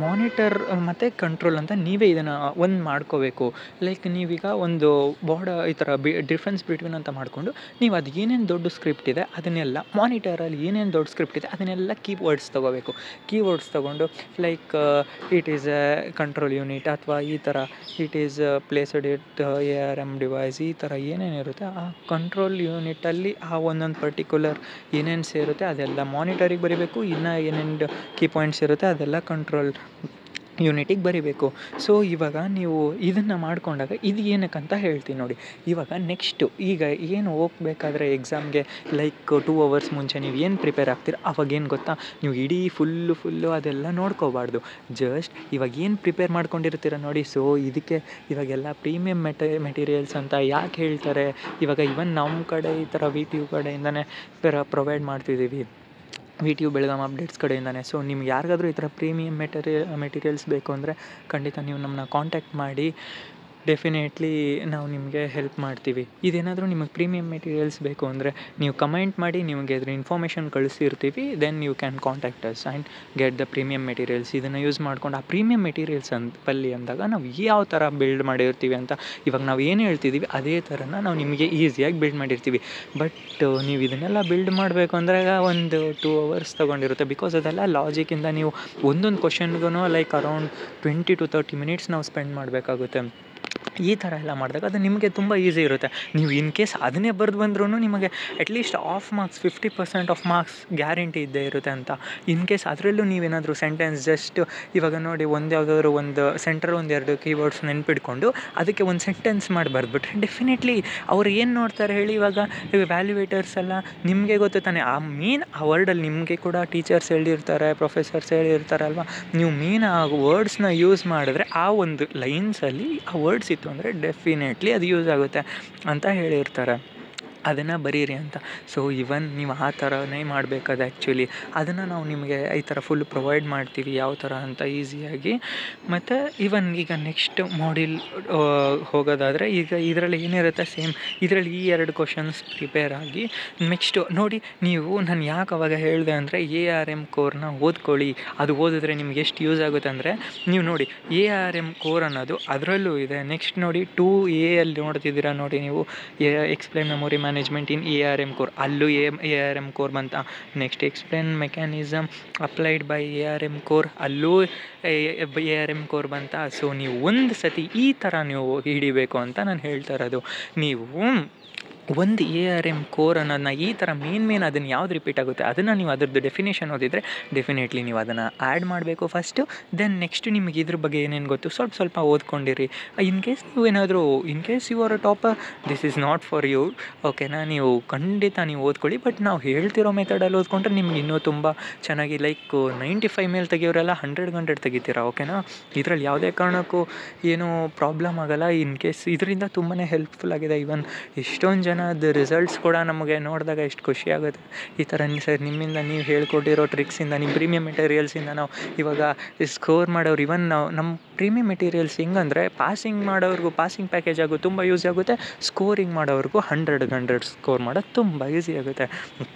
ಮಾನಿಟರ್ ಮತ್ತು ಕಂಟ್ರೋಲ್ ಅಂತ ನೀವೇ ಇದನ್ನು ಒಂದು ಮಾಡ್ಕೋಬೇಕು. ಲೈಕ್ ನೀವೀಗ ಒಂದು ಈ ಥರ ಡಿಫ್ರೆನ್ಸ್ ಬಿಟ್ವೀನ್ ಅಂತ ಮಾಡಿಕೊಂಡು ನೀವು ಅದು ಏನೇನು ದೊಡ್ಡ ಸ್ಕ್ರಿಪ್ಟ್ ಇದೆ ಅದನ್ನೆಲ್ಲ ಮಾನಿಟರಲ್ಲಿ ಏನೇನು ದೊಡ್ಡ ಸ್ಕ್ರಿಪ್ಟ್ ಇದೆ ಅದನ್ನೆಲ್ಲ ಕೀವರ್ಡ್ಸ್ ತೊಗೋಬೇಕು. ಕೀವರ್ಡ್ಸ್ ತೊಗೊಂಡು like it is A control unit ಅಥವಾ ಈ ಥರ it is placed it ARM device, ಈ ಥರ ಏನೇನಿರುತ್ತೆ ಆ ಕಂಟ್ರೋಲ್ ಯೂನಿಟಲ್ಲಿ ಆ ಒಂದೊಂದು ಪರ್ಟಿಕ್ಯುಲರ್ ಏನೇನು ಸೇರುತ್ತೆ ಅದೆಲ್ಲ ಮಾನಿಟರಿಗೆ ಬರೀಬೇಕು. ಇನ್ನು ಏನೇನು ಕೀ ಪಾಯಿಂಟ್ಸ್ ಇರುತ್ತೆ ಅದೆಲ್ಲ ಯೂನಿಟಿಗೆ ಬರಿಬೇಕು. ಸೊ ಇವಾಗ ನೀವು ಇದನ್ನು ಮಾಡ್ಕೊಂಡಾಗ ಇದು ಏನಕ್ಕಂತ ಹೇಳ್ತೀನಿ ನೋಡಿ. ಇವಾಗ ನೆಕ್ಸ್ಟು ಈಗ ಏನು ಹೋಗ್ಬೇಕಾದ್ರೆ ಎಕ್ಸಾಮ್ಗೆ ಲೈಕ್ 2 ಅವರ್ಸ್ ಮುಂಚೆ ನೀವು ಏನು ಪ್ರಿಪೇರ್ ಆಗ್ತೀರ ಅವಾಗೇನು ಗೊತ್ತಾ, ನೀವು ಇಡೀ ಫುಲ್ಲು ಅದೆಲ್ಲ ನೋಡ್ಕೋಬಾರ್ದು. ಜಸ್ಟ್ ಇವಾಗ ಏನು ಪ್ರಿಪೇರ್ ಮಾಡ್ಕೊಂಡಿರ್ತೀರ ನೋಡಿ. ಸೊ ಇದಕ್ಕೆ ಇವಾಗೆಲ್ಲ ಪ್ರೀಮಿಯಮ್ ಮೆಟೀರಿಯಲ್ಸ್ ಅಂತ ಯಾಕೆ ಹೇಳ್ತಾರೆ, ಇವಾಗ ಇವನ್ ನಮ್ಮ ಕಡೆ ಈ ಥರ VTU ಕಡೆಯಿಂದನೇ ಪ್ರೊವೈಡ್ ಮಾಡ್ತಿದ್ದೀವಿ, VTU ಬೆಳಗಾಂ ಅಪ್ಡೇಟ್ಸ್ ಕಡೆಯಿಂದನೇ. ಸೊ ನಿಮ್ಗೆ ಯಾರಿಗಾದ್ರೂ ಈ ಥರ ಪ್ರೀಮಿಯಮ್ ಮೆಟೀರಿಯಲ್ಸ್ ಬೇಕು ಅಂದರೆ ಖಂಡಿತ ನೀವು ನಮ್ಮನ್ನ ಕಾಂಟ್ಯಾಕ್ಟ್ ಮಾಡಿ, ಡೆಫಿನೆಟ್ಲಿ ನಾವು ನಿಮಗೆ ಹೆಲ್ಪ್ ಮಾಡ್ತೀವಿ. ಇದೇನಾದರೂ ನಿಮಗೆ ಪ್ರೀಮಿಯಮ್ ಮೆಟೀರಿಯಲ್ಸ್ ಬೇಕು ಅಂದರೆ ನೀವು ಕಮೆಂಟ್ ಮಾಡಿ, ನಿಮಗೆ ಅದ್ರ ಇನ್ಫಾರ್ಮೇಷನ್ ಕಳಿಸಿರ್ತೀವಿ. Then you can contact us and get the premium materials. ಇದನ್ನು ಯೂಸ್ ಮಾಡ್ಕೊಂಡು ಆ ಪ್ರೀಮಿಯಮ್ ಮೆಟೀರಿಯಲ್ಸ್ ಅಂದಾಗ ನಾವು ಯಾವ ಥರ ಬಿಲ್ಡ್ ಮಾಡಿರ್ತೀವಿ ಅಂತ, ಇವಾಗ ನಾವು ಏನು ಹೇಳ್ತಿದ್ದೀವಿ ಅದೇ ಥರನ ನಾವು ನಿಮಗೆ ಈಸಿಯಾಗಿ ಬಿಲ್ಡ್ ಮಾಡಿರ್ತೀವಿ. ಬಟ್ ನೀವು ಇದನ್ನೆಲ್ಲ ಬಿಲ್ಡ್ ಮಾಡಬೇಕು ಅಂದರೆ ಒಂದು 2 ಅವರ್ಸ್ ತೊಗೊಂಡಿರುತ್ತೆ. ಬಿಕಾಸ್ ಅದೆಲ್ಲ ಲಾಜಿಕ್ಕಿಂದ ನೀವು ಒಂದೊಂದು ಕ್ವಶನ್ಗೂ ಲೈಕ್ ಅರೌಂಡ್ 20 to 30 ಮಿನಿಟ್ಸ್ ನಾವು ಸ್ಪೆಂಡ್ ಮಾಡಬೇಕಾಗುತ್ತೆ. ಈ ಥರ ಎಲ್ಲ ಮಾಡಿದಾಗ ಅದು ನಿಮಗೆ ತುಂಬ ಈಸಿ ಇರುತ್ತೆ. ನೀವು ಇನ್ ಕೇಸ್ ಅದನ್ನೇ ಬರೆದು ಬಂದ್ರೂ ನಿಮಗೆ at least of marks 50% of marks guarantee ಇದ್ದೇ ಇರುತ್ತೆ ಅಂತ. ಇನ್ ಕೇಸ್ ಅದರಲ್ಲೂ ನೀವೇನಾದರೂ ಸೆಂಟೆನ್ಸ್ ಜಸ್ಟ್ ಇವಾಗ ನೋಡಿ, ಯಾವುದಾದ್ರೂ ಒಂದು ಸೆಂಟರ್ 1-2 ಕೀವರ್ಡ್ಸ್ ನೆನ್ಪಿಟ್ಕೊಂಡು ಅದಕ್ಕೆ ಒಂದು ಸೆಂಟೆನ್ಸ್ ಮಾಡಿ ಬರೆದ್ಬಿಟ್ರೆ ಡೆಫಿನೆಟ್ಲಿ ಅವ್ರು ಏನು ನೋಡ್ತಾರೆ ಹೇಳಿ. ಇವಾಗ ವ್ಯಾಲ್ಯುವೇಟರ್ಸ್ ಎಲ್ಲ ನಿಮಗೆ ಗೊತ್ತು ತಾನೆ, ಆ ವರ್ಡಲ್ಲಿ ನಿಮಗೆ ಕೂಡ ಟೀಚರ್ಸ್ ಹೇಳಿರ್ತಾರೆ, ಪ್ರೊಫೆಸರ್ಸ್ ಹೇಳಿರ್ತಾರಲ್ವ, ನೀವು ಆ ವರ್ಡ್ಸ್ನ ಯೂಸ್ ಮಾಡಿದ್ರೆ ಆ ಒಂದು ಲೈನ್ಸಲ್ಲಿ ಆ ವರ್ಡ್ಸ್ ಇತ್ತು ಅಂದರೆ ಡೆಫಿನೆಟ್ಲಿ ಅದು ಯೂಸ್ ಆಗುತ್ತೆ ಅಂತ ಹೇಳಿರ್ತಾರೆ. ಅದನ್ನು ಬರೀರಿ ಅಂತ. ಸೊ ಇವನ್ ನೀವು ಆ ಥರನೇ ಮಾಡಬೇಕಾದ ಆ್ಯಕ್ಚುಲಿ ಅದನ್ನು ನಾವು ನಿಮಗೆ ಈ ಥರ ಫುಲ್ ಪ್ರೊವೈಡ್ ಮಾಡ್ತೀವಿ ಯಾವ ಥರ ಅಂತ ಈಸಿಯಾಗಿ. ಮತ್ತು ಈಗ ನೆಕ್ಸ್ಟ್ ಮಾಡ್ಯೂಲ್ ಹೋಗೋದಾದರೆ ಈಗ ಇದರಲ್ಲಿ ಏನಿರುತ್ತೆ ಸೇಮ್ ಇದರಲ್ಲಿ ಈ 2 ಕ್ವಶನ್ಸ್ ಪ್ರಿಪೇರ್ ಆಗಿ ನೆಕ್ಸ್ಟು ನೋಡಿ. ನೀವು ನಾನು ಯಾಕೆ ಅವಾಗ ಹೇಳಿದೆ ಅಂದರೆ ARM ಕೋರ್ನ ಓದ್ಕೊಳ್ಳಿ. ಅದು ಓದಿದ್ರೆ ನಿಮ್ಗೆ ಎಷ್ಟು ಯೂಸ್ ಆಗುತ್ತೆ ಅಂದರೆ, ನೀವು ನೋಡಿ ARM ಕೋರ್ ಅನ್ನೋದು ಅದರಲ್ಲೂ ಇದೆ. ನೆಕ್ಸ್ಟ್ ನೋಡಿ 2A ಅಲ್ಲಿ ನೋಡ್ತಿದ್ದೀರಾ ನೋಡಿ ನೀವು, ಎಕ್ಸ್ಪ್ಲೇನ್ ಮೆಮೊರಿ ಮ್ಯಾನೇಜ್ಮೆಂಟ್ ಇನ್ ARM ಕೋರ್, ಅಲ್ಲೂ ARM ಕೋರ್ ಬಂತ. Next explain mechanism applied by ARM core, ಅಲ್ಲೂ ARM ಕೋರ್ ಬಂತ. ಸೊ ನೀವು ಒಂದು ಸತಿ ಈ ಥರ ನೀವು ಹಿಡಿಬೇಕು ಅಂತ ನಾನು ಹೇಳ್ತಾ ಇರೋದು. ನೀವು ಒಂದು ARM ಕೋರ್ ಅನ್ನೋದನ್ನ ಈ ಥರ ಮೇನ್ ಅದನ್ನು ಯಾವ್ದು ರಿಪೀಟ್ ಆಗುತ್ತೆ ಅದನ್ನು ನೀವು ಅದ್ರದ್ದು ಡೆಫಿನೇಷನ್ ಓದಿದರೆ ಡೆಫಿನೆಟ್ಲಿ ನೀವು ಅದನ್ನು ಆ್ಯಡ್ ಮಾಡಬೇಕು ಫಸ್ಟು. ದೆನ್ ನೆಕ್ಸ್ಟ್ ನಿಮಗೆ ಇದ್ರ ಬಗ್ಗೆ ಏನೇನು ಗೊತ್ತು ಸ್ವಲ್ಪ ಓದ್ಕೊಂಡಿರಿ. In case you are a topper, this is not for you, ಓಕೆನಾ. ನೀವು ಖಂಡಿತ ನೀವು ಓದ್ಕೊಳ್ಳಿ. ಬಟ್ ನಾವು ಹೇಳ್ತಿರೋ ಮೆಥಡಲ್ಲಿ ಓದ್ಕೊಂಡ್ರೆ ನಿಮ್ಗೆ ಇನ್ನೂ ತುಂಬ ಚೆನ್ನಾಗಿ ಲೈಕ್ 95 ಮೇಲೆ ತೆಗಿಯೋರೆಲ್ಲ 100 ತೆಗಿತೀರಾ, ಓಕೆನಾ. ಇದರಲ್ಲಿ ಯಾವುದೇ ಕಾರಣಕ್ಕೂ ಏನೂ ಪ್ರಾಬ್ಲಮ್ ಆಗೋಲ್ಲ. ಇನ್ ಕೇಸ್ ಇದರಿಂದ ತುಂಬಾ ಹೆಲ್ಪ್ಫುಲ್ ಆಗಿದೆ. ಇವನ್ ಎಷ್ಟೊಂದು ಜನ ಅದು ರಿಸಲ್ಟ್ಸ್ ಕೂಡ ನಮಗೆ ನೋಡಿದಾಗ ಎಷ್ಟು ಖುಷಿ ಆಗುತ್ತೆ. ಈ ಥರ ಸರ್ ನಿಮ್ಮಿಂದ ನೀವು ಹೇಳ್ಕೊಟ್ಟಿರೋ ಟ್ರಿಕ್ಸಿಂದ, ನಿಮ್ಮ ಪ್ರೀಮಿಯಮ್ ಮೆಟೀರಿಯಲ್ಸಿಂದ ನಾವು ಇವಾಗ ಸ್ಕೋರ್ ಮಾಡೋರು. ಇವನ್ ನಮ್ಮ ಪ್ರೀಮಿಯಮ್ ಮೆಟೀರಿಯಲ್ಸ್ ಹೆಂಗಂದರೆ ಪಾಸಿಂಗ್ ಮಾಡೋರ್ಗೂ ಪಾಸಿಂಗ್ ಪ್ಯಾಕೇಜ್ ಆಗೋ ತುಂಬ ಯೂಸ್ ಆಗುತ್ತೆ, ಸ್ಕೋರಿಂಗ್ ಮಾಡೋರ್ಗೂ 100 ಸ್ಕೋರ್ ಮಾಡೋದು ತುಂಬ ಈಸಿ ಆಗುತ್ತೆ.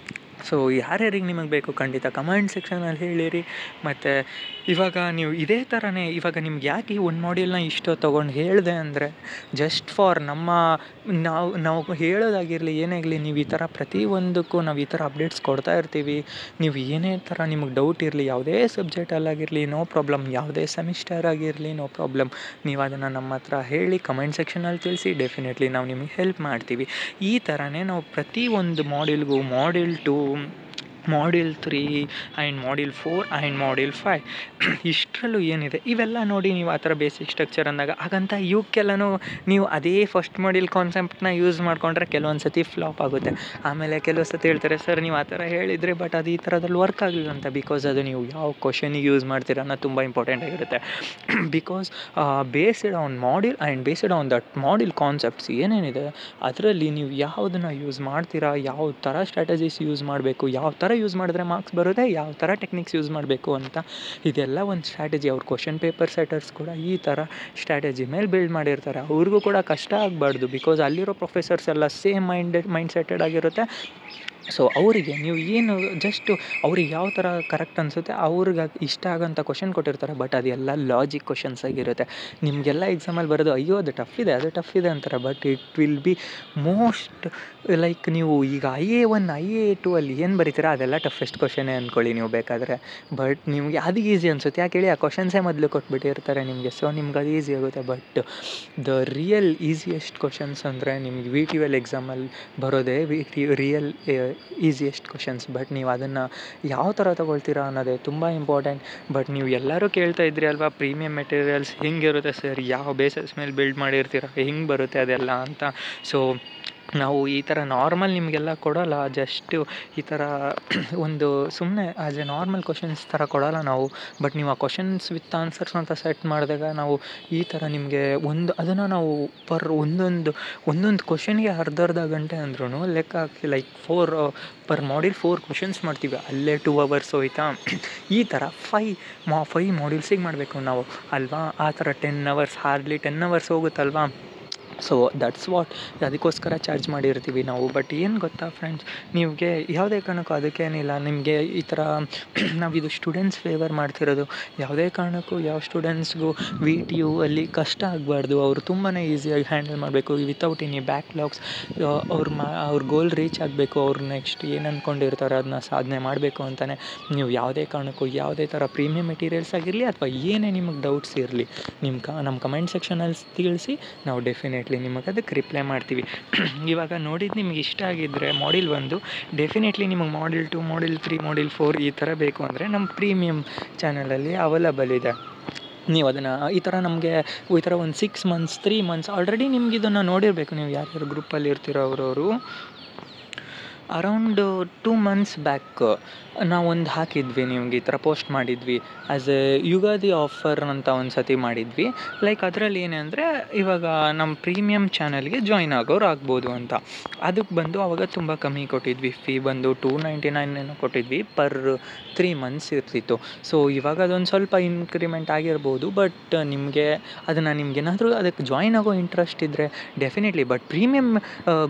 ಸೊ ಯಾರ್ಯಾರಿಗೆ ನಿಮಗೆ ಬೇಕು ಖಂಡಿತ ಕಮೆಂಟ್ ಸೆಕ್ಷನಲ್ಲಿ ಹೇಳಿರಿ. ಮತ್ತು ಇವಾಗ ನೀವು ಇದೇ ಥರನೇ ಇವಾಗ ನಿಮ್ಗೆ ಯಾಕೆ ಈ ಒಂದು ಮಾಡ್ಯೂಲ್ನ ತೊಗೊಂಡು ಹೇಳಿದೆ ಅಂದರೆ, ಜಸ್ಟ್ ಫಾರ್ ನಾವು ಹೇಳೋದಾಗಿರಲಿ ಏನೇ ಆಗಲಿ, ನೀವು ಈ ಥರ ಪ್ರತಿಯೊಂದಕ್ಕೂ ನಾವು ಈ ಥರ ಅಪ್ಡೇಟ್ಸ್ ಕೊಡ್ತಾ ಇರ್ತೀವಿ. ನೀವು ಏನೇ ಥರ ನಿಮಗೆ ಡೌಟ್ ಇರಲಿ, ಯಾವುದೇ ಸಬ್ಜೆಕ್ಟಲ್ಲಾಗಿರಲಿ ನೋ ಪ್ರಾಬ್ಲಮ್, ಯಾವುದೇ ಸೆಮಿಸ್ಟರ್ ಆಗಿರಲಿ ನೋ ಪ್ರಾಬ್ಲಮ್, ನೀವು ಅದನ್ನು ನಮ್ಮ ಹತ್ರ ಹೇಳಿ ಕಮೆಂಟ್ ಸೆಕ್ಷನಲ್ಲಿ ತಿಳಿಸಿ. ಡೆಫಿನೆಟ್ಲಿ ನಾವು ನಿಮಗೆ ಹೆಲ್ಪ್ ಮಾಡ್ತೀವಿ. ಈ ಥರನೇ ನಾವು ಪ್ರತಿಯೊಂದು ಮಾಡ್ಯೂಲ್ಗೂ module 2, module 3 and module 4 and module 5 ಇಷ್ಟರಲ್ಲೂ ಏನಿದೆ ಇವೆಲ್ಲ ನೋಡಿ. ನೀವು ಆ ಥರ ಬೇಸಿಕ್ ಸ್ಟ್ರಕ್ಚರ್ ಅಂದಾಗ ಹಾಗಂತ ಇವಕ್ಕೆಲ್ಲನೂ ನೀವು ಅದೇ ಫಸ್ಟ್ ಮಾಡ್ಯೂಲ್ ಕಾನ್ಸೆಪ್ಟನ್ನ ಯೂಸ್ ಮಾಡಿಕೊಂಡ್ರೆ ಕೆಲವೊಂದು ಸತಿ ಫ್ಲಾಪ್ ಆಗುತ್ತೆ. ಆಮೇಲೆ ಕೆಲವು ಸತಿ ಹೇಳ್ತಾರೆ, ಸರ್ ನೀವು ಆ ಥರ ಹೇಳಿದರೆ ಬಟ್ ಅದು ಈ ಥರದಲ್ಲಿ ವರ್ಕ್ ಆಗಲಿಲ್ಲ ಅಂತ. ಬಿಕಾಸ್ ಅದು ನೀವು ಯಾವ ಕ್ವಶನಿಗೆ ಯೂಸ್ ಮಾಡ್ತೀರ ಅನ್ನೋದು ತುಂಬ ಇಂಪಾರ್ಟೆಂಟ್ ಆಗಿರುತ್ತೆ. Because based on module and based on that module concepts ಏನೇನಿದೆ ಅದರಲ್ಲಿ ನೀವು ಯಾವುದನ್ನು ಯೂಸ್ ಮಾಡ್ತೀರಾ, ಯಾವ ಥರ ಸ್ಟ್ರಾಟಜೀಸ್ ಯೂಸ್ ಮಾಡಬೇಕು, ಯಾವ ಥರ ಯೂಸ್ ಮಾಡಿದ್ರೆ ಮಾರ್ಕ್ಸ್ ಬರುತ್ತೆ, ಯಾವ ಥರ ಟೆಕ್ನಿಕ್ಸ್ ಯೂಸ್ ಮಾಡಬೇಕು ಅಂತ, ಇದೆಲ್ಲ ಒಂದು ಸ್ಟ್ರಾಟಜಿ. ಅವ್ರ ಕ್ವಶನ್ ಪೇಪರ್ ಸೆಟರ್ಸ್ ಕೂಡ ಈ ಥರ ಸ್ಟ್ರಾಟಜಿ ಮೇಲೆ ಬಿಲ್ಡ್ ಮಾಡಿರ್ತಾರೆ. ಅವ್ರಿಗೂ ಕೂಡ ಕಷ್ಟ ಆಗಬಾರ್ದು. ಬಿಕಾಸ್ ಅಲ್ಲಿರೋ ಪ್ರೊಫೆಸರ್ಸ್ ಎಲ್ಲ ಸೇಮ್ ಮೈಂಡ್ ಸೆಟೆಡ್ ಆಗಿರುತ್ತೆ. ಸೊ ಅವರಿಗೆ ನೀವು ಏನು ಜಸ್ಟು ಅವ್ರಿಗೆ ಯಾವ ಥರ ಕರೆಕ್ಟ್ ಅನಿಸುತ್ತೆ ಅವ್ರಿಗೆ ಇಷ್ಟ ಆಗೋಂಥ ಕ್ವಶನ್ ಕೊಟ್ಟಿರ್ತಾರೆ. ಬಟ್ ಅದೆಲ್ಲ ಲಾಜಿಕ್ ಕ್ವಶನ್ಸ್ ಆಗಿರುತ್ತೆ. ನಿಮಗೆಲ್ಲ ಎಕ್ಸಾಮಲ್ಲಿ ಬರೋದು ಅಯ್ಯೋ ಅದು ಟಫ್ ಇದೆ ಅಂತಾರೆ. But it will be most like ನೀವು ಈಗ IA1 IA2 ಅಲ್ಲಿ ಏನು ಬರೀತೀರಾ ಅದೆಲ್ಲ ಟಫೆಸ್ಟ್ ಕ್ವಶನೇ ಅಂದ್ಕೊಳ್ಳಿ ನೀವು ಬೇಕಾದರೆ. ಬಟ್ ನಿಮಗೆ ಅದು ಈಸಿ ಅನಿಸುತ್ತೆ. ಯಾಕೆ ಹೇಳಿ, ಆ ಕ್ವಶನ್ಸೇ ಮೊದಲು ಕೊಟ್ಬಿಟ್ಟಿರ್ತಾರೆ ನಿಮಗೆ. ಸೊ ನಿಮ್ಗೆ ಅದು ಈಸಿ ಆಗುತ್ತೆ. But the real easiest questions ಅಂದರೆ ನಿಮ್ಗೆ VTU ಎಕ್ಸಾಮಲ್ಲಿ ಬರೋದೇ ರಿಯಲ್ ಈಸಿಯೆಸ್ಟ್ ಕ್ವಶನ್ಸ್. ಬಟ್ ನೀವು ಅದನ್ನು ಯಾವ ಥರ ತೊಗೊಳ್ತೀರಾ ಅನ್ನೋದೇ ತುಂಬ ಇಂಪಾರ್ಟೆಂಟ್. ಬಟ್ ನೀವು ಎಲ್ಲರೂ ಕೇಳ್ತಾ ಇದ್ರಿ ಅಲ್ವಾ, ಪ್ರೀಮಿಯಮ್ ಮೆಟೀರಿಯಲ್ಸ್ ಹಿಂಗಿರುತ್ತೆ ಸರ್, ಯಾವ ಬೇಸಸ್ ಮೇಲೆ ಬಿಲ್ಡ್ ಮಾಡಿರ್ತೀರ, ಹಿಂಗೆ ಬರುತ್ತೆ ಅದೆಲ್ಲ ಅಂತ. ಸೊ ನಾವು ಈ ಥರ ನಾರ್ಮಲ್ ನಿಮಗೆಲ್ಲ ಕೊಡೋಲ್ಲ, ಜಸ್ಟು ಈ ಥರ ಒಂದು ಸುಮ್ಮನೆ ಆ್ಯಸ್ ಎ ನಾರ್ಮಲ್ ಕ್ವಶನ್ಸ್ ಥರ ಕೊಡೋಲ್ಲ ನಾವು. ಬಟ್ ನೀವು ಆ ಕ್ವಶನ್ಸ್ ವಿತ್ ಆನ್ಸರ್ಸ್ ಅಂತ ಸೆಟ್ ಮಾಡಿದಾಗ ನಾವು ಈ ಥರ ನಿಮಗೆ ಅದನ್ನು ನಾವು ಒಂದೊಂದು ಕ್ವಶನ್ಗೆ ಅರ್ಧ ಗಂಟೆ ಅಂದ್ರೂ ಲೆಕ್ಕ ಹಾಕಿ, ಲೈಕ್ ಪರ್ ಮಾಡ್ಯೂಲ್ 4 ಕ್ವಶನ್ಸ್ ಮಾಡ್ತೀವಿ, ಅಲ್ಲೇ 2 hours ಹೋಯ್ತಾ. ಈ ಥರ 5 ಮಾಡ್ಯೂಲ್ಸಿಗೆ ಮಾಡಬೇಕು ನಾವು ಅಲ್ವಾ. ಆ ಥರ 10 hours, ಹಾರ್ಡ್ಲಿ 10 hours ಹೋಗುತ್ತಲ್ವಾ. ಸೊ ದಟ್ಸ್ ವಾಟ್, ಅದಕ್ಕೋಸ್ಕರ ಚಾರ್ಜ್ ಮಾಡಿರ್ತೀವಿ ನಾವು. ಬಟ್ ಏನು ಗೊತ್ತಾ ಫ್ರೆಂಡ್ಸ್, ನಿಮಗೆ ಯಾವುದೇ ಕಾರಣಕ್ಕೂ ಅದಕ್ಕೇನಿಲ್ಲ, ನಿಮಗೆ ಈ ಥರ ನಾವಿದು ಸ್ಟೂಡೆಂಟ್ಸ್ ಫೇವರ್ ಮಾಡ್ತಿರೋದು. ಯಾವುದೇ ಕಾರಣಕ್ಕೂ ಯಾವ ಸ್ಟೂಡೆಂಟ್ಸ್ಗೂ VTU ಅಲ್ಲಿ ಕಷ್ಟ ಆಗಬಾರ್ದು. ಅವರು ತುಂಬಾ ಈಸಿಯಾಗಿ ಹ್ಯಾಂಡಲ್ ಮಾಡಬೇಕು ವಿತೌಟ್ ಎನಿ ಬ್ಯಾಕ್ಲಾಗ್ಸ್. ಅವ್ರ ಗೋಲ್ ರೀಚ್ ಆಗಬೇಕು, ಅವ್ರು ನೆಕ್ಸ್ಟ್ ಏನು ಅಂದ್ಕೊಂಡಿರ್ತಾರೆ ಅದನ್ನ ಸಾಧನೆ ಮಾಡಬೇಕು ಅಂತಲೇ ನೀವು ಯಾವುದೇ ಕಾರಣಕ್ಕೂ ಯಾವುದೇ ಥರ ಪ್ರೀಮಿಯಮ್ ಮೆಟೀರಿಯಲ್ಸ್ ಆಗಿರಲಿ ಅಥವಾ ಏನೇ ನಿಮಗೆ ಡೌಟ್ಸ್ ಇರಲಿ ನಮ್ಮ ಕಮೆಂಟ್ ಸೆಕ್ಷನಲ್ಲಿ ತಿಳಿಸಿ, ನಾವು ಡೆಫಿನೆಟ್ಲಿ ನಿಮಗೆ ಅದಕ್ಕೆ ರಿಪ್ಲೈ ಮಾಡ್ತೀವಿ. ಇವಾಗ ನೋಡಿದ್ದು ನಿಮ್ಗೆ ಇಷ್ಟ ಆಗಿದ್ದರೆ ಮಾಡ್ಯೂಲ್ 1 ಡೆಫಿನೆಟ್ಲಿ ನಿಮಗೆ ಮಾಡ್ಯೂಲ್ 2, ಮಾಡ್ಯೂಲ್ 3, ಮಾಡ್ಯೂಲ್ 4 ಈ ಥರ ಬೇಕು ಅಂದರೆ ನಮ್ಮ ಪ್ರೀಮಿಯಮ್ ಚಾನಲಲ್ಲಿ ಅವೈಲಬಲ್ ಇದೆ. ನೀವು ಅದನ್ನು ಈ ಥರ ನಮಗೆ ಈ ಥರ ಒಂದು 6 months 3 months ಆಲ್ರೆಡಿ ನಿಮ್ಗೆ ಇದನ್ನು ನೋಡಿರಬೇಕು. ನೀವು ಯಾರ್ಯಾರು ಗ್ರೂಪಲ್ಲಿ ಇರ್ತೀರೋ ಅವರವರು ಅರೌಂಡ್ 2 months ಬ್ಯಾಕ್ ನಾವೊಂದು ಹಾಕಿದ್ವಿ, ನಿಮ್ಗೆ ಈ ಥರ ಪೋಸ್ಟ್ ಮಾಡಿದ್ವಿ ಆ್ಯಸ್ ಎ ಯುಗಾದಿ ಆಫರ್ ಅಂತ ಒಂದು ಸತಿ ಮಾಡಿದ್ವಿ. ಲೈಕ್ ಅದರಲ್ಲಿ ಏನೆಂದರೆ, ಇವಾಗ ನಮ್ಮ ಪ್ರೀಮಿಯಮ್ ಚಾನಲ್ಗೆ ಜಾಯ್ನ್ ಆಗೋರು ಆಗ್ಬೋದು ಅಂತ. ಅದಕ್ಕೆ ಬಂದು ಆವಾಗ ತುಂಬ ಕಮ್ಮಿ ಕೊಟ್ಟಿದ್ವಿ, ಫೀ ಬಂದು 299 ಏನೋ ಕೊಟ್ಟಿದ್ವಿ, ಪರ್ 3 months ಇರ್ತಿತ್ತು. ಸೊ ಇವಾಗ ಅದೊಂದು ಸ್ವಲ್ಪ ಇನ್ಕ್ರಿಮೆಂಟ್ ಆಗಿರ್ಬೋದು. ಬಟ್ ನಿಮಗೇನಾದರೂ ಅದಕ್ಕೆ ಜಾಯ್ನ್ ಆಗೋ ಇಂಟ್ರೆಸ್ಟ್ ಇದ್ದರೆ ಡೆಫಿನೆಟ್ಲಿ, ಬಟ್ ಪ್ರೀಮಿಯಮ್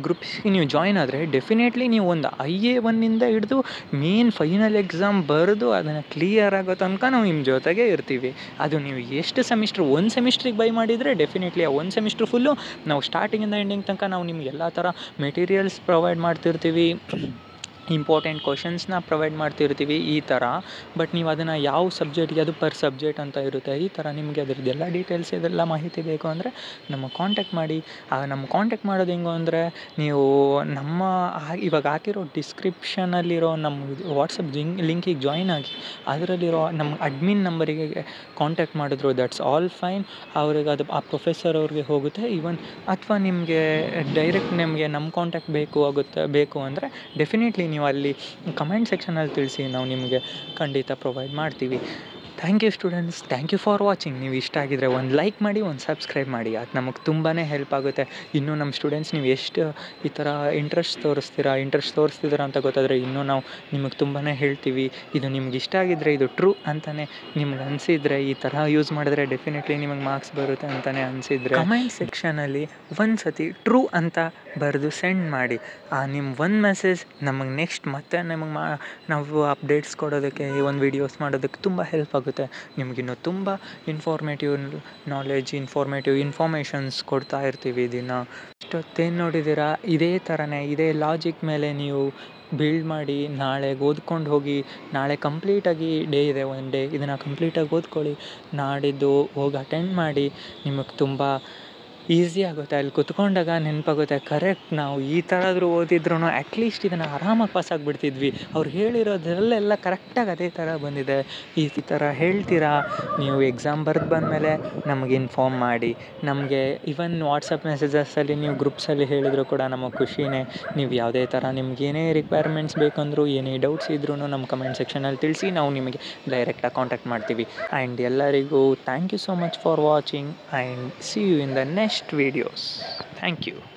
ಗ್ರೂಪ್ಸ್ಗೆ ನೀವು ಜಾಯ್ನ್ ಆದರೆ ಡೆಫಿನೆಟ್ಲಿ ನೀವು ಒಂದು IA1 ಹಿಡಿದು ಮೇನ್ ಫೈನಲ್ ಎಕ್ಸಾಮ್ ಬರೆದು ಅದನ್ನು ಕ್ಲಿಯರ್ ಆಗೋ ತನಕ ನಾವು ನಿಮ್ಮ ಜೊತೆಗೆ ಇರ್ತೀವಿ. ಅದು ನೀವು ಎಷ್ಟು ಸೆಮಿಸ್ಟ್ರ್, ಒಂದು ಸೆಮಿಸ್ಟ್ರಿಗೆ ಬೈ ಮಾಡಿದರೆ ಡೆಫಿನೆಟ್ಲಿ ಆ ಒಂದು ಸೆಮಿಸ್ಟ್ರ್ ಫುಲ್ಲು ನಾವು ಸ್ಟಾರ್ಟಿಂಗಿಂದ ಎಂಡಿಂಗ್ ತನಕ ನಾವು ನಿಮ್ಗೆ ಎಲ್ಲ ಥರ ಮೆಟೀರಿಯಲ್ಸ್ ಪ್ರೊವೈಡ್ ಮಾಡ್ತಿರ್ತೀವಿ, ಇಂಪಾರ್ಟೆಂಟ್ ಕ್ವಶನ್ಸ್ನ ಪ್ರೊವೈಡ್ ಮಾಡ್ತಿರ್ತೀವಿ ಈ ಥರ. ಬಟ್ ನೀವು ಅದನ್ನು ಯಾವ ಸಬ್ಜೆಕ್ಟ್ಗೆ, ಅದು ಪರ್ ಸಬ್ಜೆಕ್ಟ್ ಅಂತ ಇರುತ್ತೆ. ಈ ಥರ ನಿಮಗೆ ಅದರದ್ದೆಲ್ಲ ಡೀಟೇಲ್ಸ್ ಇದೆಲ್ಲ ಮಾಹಿತಿ ಬೇಕು ಅಂದರೆ ನಮಗೆ ಕಾಂಟ್ಯಾಕ್ಟ್ ಮಾಡಿ. ನಮ್ಮ ಕಾಂಟ್ಯಾಕ್ಟ್ ಮಾಡೋದು ಹೆಂಗೋ ಅಂದರೆ, ನೀವು ಇವಾಗ ಹಾಕಿರೋ ಡಿಸ್ಕ್ರಿಪ್ಷನಲ್ಲಿರೋ ನಮ್ಮ ವಾಟ್ಸಪ್ ಲಿಂಕಿಗೆ ಜಾಯ್ನ್ ಆಗಿ ಅದರಲ್ಲಿರೋ ನಮ್ಮ ಅಡ್ಮಿನ್ ನಂಬರಿಗೆ ಕಾಂಟ್ಯಾಕ್ಟ್ ಮಾಡಿದ್ರು ದಟ್ಸ್ ಆಲ್ ಫೈನ್. ಅವ್ರಿಗೆ ಅದು ಆ ಪ್ರೊಫೆಸರ್ ಅವ್ರಿಗೆ ಹೋಗುತ್ತೆ ಈವನ್. ಅಥವಾ ನಿಮಗೆ ಡೈರೆಕ್ಟ್ ನಿಮಗೆ ನಮ್ಮ ಕಾಂಟ್ಯಾಕ್ಟ್ ಬೇಕು ಅಂದರೆ ಡೆಫಿನೆಟ್ಲಿ ನೀವು ಅಲ್ಲಿ ಕಮೆಂಟ್ ಸೆಕ್ಷನಲ್ಲಿ ತಿಳಿಸಿ, ನಾವು ನಿಮಗೆ ಖಂಡಿತ ಪ್ರೊವೈಡ್ ಮಾಡ್ತೀವಿ. Thank you students, thank you for watching. ನೀವು ಇಷ್ಟ ಆಗಿದ್ರೆ ಒಂದು ಲೈಕ್ ಮಾಡಿ, ಒಂದು ಸಬ್ಸ್ಕ್ರೈಬ್ ಮಾಡಿ, ಅದು ನಮಗೆ ತುಂಬಾ ಹೆಲ್ಪ್ ಆಗುತ್ತೆ. ಇನ್ನೂ ನಮ್ಮ ಸ್ಟೂಡೆಂಟ್ಸ್ ನೀವು ಎಷ್ಟು ಈ ಥರ ಇಂಟ್ರೆಸ್ಟ್ ತೋರಿಸ್ತಿದ್ದೀರ ಅಂತ ಗೊತ್ತಾದರೆ ಇನ್ನೂ ನಾವು ನಿಮಗೆ ತುಂಬಾ ಹೇಳ್ತೀವಿ. ಇದು ನಿಮ್ಗೆ ಇಷ್ಟ ಆಗಿದ್ದರೆ, ಇದು ಟ್ರೂ ಅಂತಲೇ ನಿಮ್ಗೆ ಅನಿಸಿದರೆ, ಈ ಥರ ಯೂಸ್ ಮಾಡಿದ್ರೆ ಡೆಫಿನೆಟ್ಲಿ ನಿಮಗೆ ಮಾರ್ಕ್ಸ್ ಬರುತ್ತೆ ಅಂತಲೇ ಅನಿಸಿದರೆ ಕಮೆಂಟ್ ಸೆಕ್ಷನಲ್ಲಿ ಒಂದು ಸತಿ ಟ್ರೂ ಅಂತ ಬರೆದು ಸೆಂಡ್ ಮಾಡಿ. ನಿಮ್ಮ ಒಂದು ಮೆಸೇಜ್ ನಮಗೆ ನೆಕ್ಸ್ಟ್ ಮತ್ತೆ ನಾವು ಅಪ್ಡೇಟ್ಸ್ ಕೊಡೋದಕ್ಕೆ, ಈ ಒಂದು ವೀಡಿಯೋಸ್ ಮಾಡೋದಕ್ಕೆ ತುಂಬ ಹೆಲ್ಪ್ ಆಗುತ್ತೆ. ನಿಮಗಿನ್ನೂ ತುಂಬ ಇನ್ಫಾರ್ಮೇಷನ್ಸ್ ಕೊಡ್ತಾ ಇರ್ತೀವಿ ದಿನ. ಇಷ್ಟೊತ್ತೇನು ನೋಡಿದ್ದೀರಾ, ಇದೇ ಥರನೇ ಇದೇ ಲಾಜಿಕ್ ಮೇಲೆ ನೀವು ಬಿಲ್ಡ್ ಮಾಡಿ ನಾಳೆಗೆ ಓದ್ಕೊಂಡು ಹೋಗಿ. ನಾಳೆ ಕಂಪ್ಲೀಟಾಗಿ ಡೇ ಇದೆ, 1 day, ಇದನ್ನು ಕಂಪ್ಲೀಟಾಗಿ ಓದ್ಕೊಳ್ಳಿ. ನಾಡಿದ್ದು ಹೋಗಿ ಅಟೆಂಡ್ ಮಾಡಿ, ನಿಮಗೆ ತುಂಬ ಈಸಿ ಆಗುತ್ತೆ. ಅಲ್ಲಿ ಕುತ್ಕೊಂಡಾಗ ನೆನಪಾಗುತ್ತೆ, ಕರೆಕ್ಟ್ ನಾವು ಈ ಥರಾದರೂ ಓದಿದ್ರೂ ಅಟ್ಲೀಸ್ಟ್ ಇದನ್ನು ಆರಾಮಾಗಿ ಪಾಸ್ ಆಗಿಬಿಡ್ತಿದ್ವಿ. ಅವ್ರು ಹೇಳಿರೋದ್ರಲ್ಲೆಲ್ಲ ಕರೆಕ್ಟಾಗಿ ಅದೇ ಥರ ಬಂದಿದೆ. ಈ ಥರ ಹೇಳ್ತೀರಾ ನೀವು ಎಕ್ಸಾಮ್ ಬರೆದು ಬಂದಮೇಲೆ ನಮಗೆ ಇನ್ಫಾರ್ಮ್ ಮಾಡಿ. ನಮಗೆ ಇವನ್ ವಾಟ್ಸಪ್ ಮೆಸೇಜಸಲ್ಲಿ ನೀವು ಗ್ರೂಪ್ಸಲ್ಲಿ ಹೇಳಿದರೂ ಕೂಡ ನಮಗೆ ಖುಷಿನೇ. ನೀವು ಯಾವುದೇ ಥರ ನಿಮ್ಗೇನೇ ರಿಕ್ವೈರ್ಮೆಂಟ್ಸ್ ಬೇಕಂದರೂ, ಏನೇ ಡೌಟ್ಸ್ ಇದ್ರೂ ನಮ್ಮ ಕಮೆಂಟ್ ಸೆಕ್ಷನಲ್ಲಿ ತಿಳಿಸಿ, ನಾವು ನಿಮಗೆ ಡೈರೆಕ್ಟಾಗಿ ಕಾಂಟ್ಯಾಕ್ಟ್ ಮಾಡ್ತೀವಿ. ಆ್ಯಂಡ್ ಎಲ್ಲರಿಗೂ thank you so much for watching and see you in the next videos. Thank you.